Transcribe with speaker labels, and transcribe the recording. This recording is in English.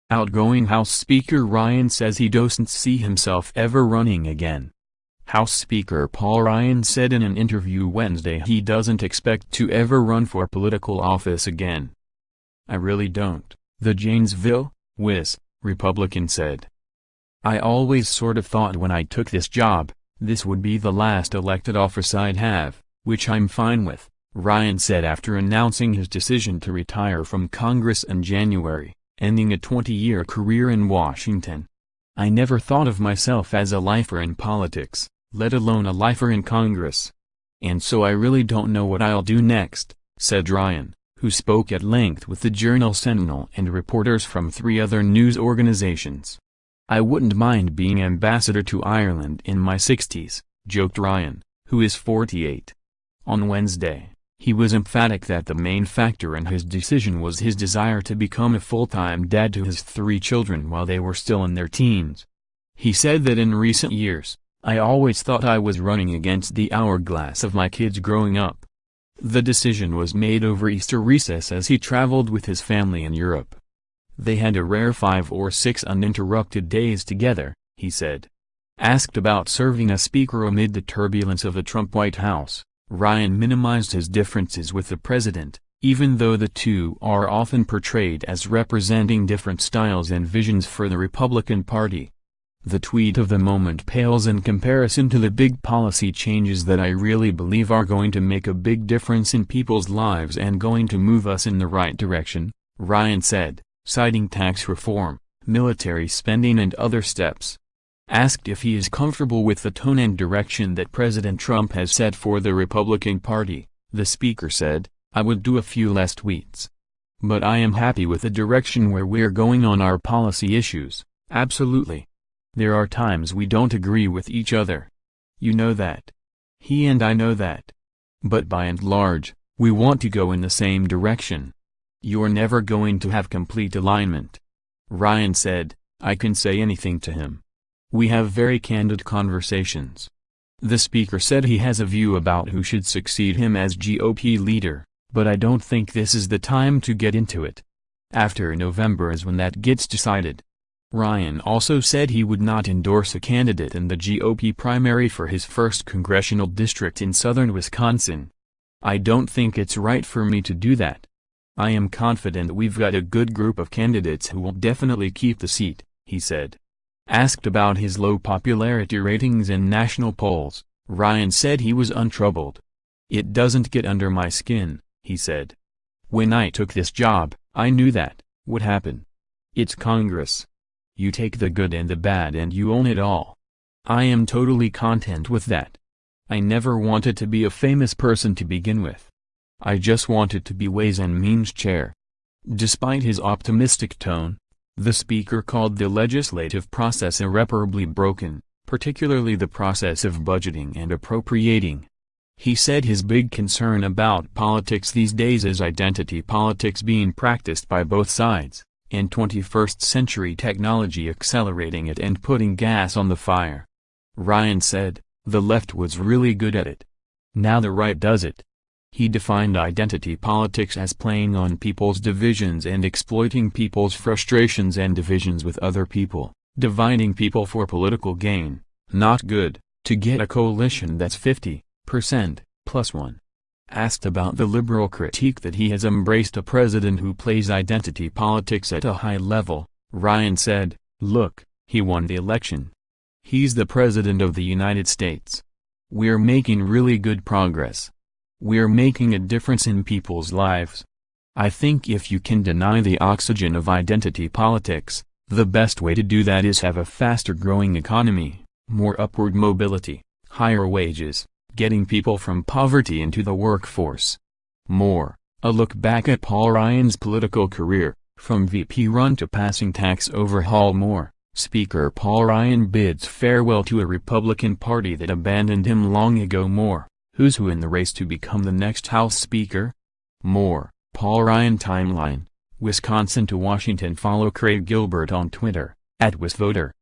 Speaker 1: Outgoing House Speaker Ryan says he doesn't see himself ever running again. House Speaker Paul Ryan said in an interview Wednesday he doesn't expect to ever run for political office again. "I really don't," the Janesville, WIS, Republican said. "I always sort of thought when I took this job, this would be the last elected office I'd have, which I'm fine with," Ryan said after announcing his decision to retire from Congress in January, ending a 20-year career in Washington. "I never thought of myself as a lifer in politics, let alone a lifer in Congress. And so I really don't know what I'll do next," said Ryan, who spoke at length with the Journal-Sentinel and reporters from 3 other news organizations. "I wouldn't mind being ambassador to Ireland in my 60s, joked Ryan, who is 48. On Wednesday, he was emphatic that the main factor in his decision was his desire to become a full-time dad to his 3 children while they were still in their teens. He said that in recent years, "I always thought I was running against the hourglass of my kids growing up." The decision was made over Easter recess as he traveled with his family in Europe. "They had a rare 5 or 6 uninterrupted days together," he said. Asked about serving as Speaker amid the turbulence of the Trump White House, Ryan minimized his differences with the president, even though the two are often portrayed as representing different styles and visions for the Republican Party. "The tweet of the moment pales in comparison to the big policy changes that I really believe are going to make a big difference in people's lives and going to move us in the right direction," Ryan said, citing tax reform, military spending and other steps. Asked if he is comfortable with the tone and direction that President Trump has set for the Republican Party, the speaker said, "I would do a few less tweets. But I am happy with the direction where we're going on our policy issues, absolutely. There are times we don't agree with each other. You know that. He and I know that. But by and large, we want to go in the same direction. You're never going to have complete alignment." Ryan said, "I can say anything to him. We have very candid conversations." The speaker said he has a view about who should succeed him as GOP leader, "but I don't think this is the time to get into it. After November is when that gets decided." Ryan also said he would not endorse a candidate in the GOP primary for his 1st congressional district in southern Wisconsin. "I don't think it's right for me to do that. I am confident we've got a good group of candidates who will definitely keep the seat," he said. Asked about his low popularity ratings in national polls, Ryan said he was untroubled. "It doesn't get under my skin," he said. "When I took this job, I knew that would happen. It's Congress. You take the good and the bad and you own it all. I am totally content with that. I never wanted to be a famous person to begin with. I just wanted to be Ways and Means Chair." Despite his optimistic tone, the speaker called the legislative process irreparably broken, particularly the process of budgeting and appropriating. He said his big concern about politics these days is identity politics being practiced by both sides, and 21st-century technology accelerating it and putting gas on the fire. Ryan said, "The left was really good at it. Now the right does it." He defined identity politics as playing on people's divisions and exploiting people's frustrations and divisions with other people, dividing people for political gain, not good, to get a coalition that's 50% plus one. Asked about the liberal critique that he has embraced a president who plays identity politics at a high level, Ryan said, "Look, he won the election. He's the president of the United States. We're making really good progress. We're making a difference in people's lives. I think if you can deny the oxygen of identity politics, the best way to do that is have a faster growing economy, more upward mobility, higher wages, getting people from poverty into the workforce." More, a look back at Paul Ryan's political career, from VP run to passing tax overhaul. More, Speaker Paul Ryan bids farewell to a Republican Party that abandoned him long ago. More, who's who in the race to become the next House Speaker? More, Paul Ryan timeline, Wisconsin to Washington. Follow Craig Gilbert on Twitter, @WisVoter.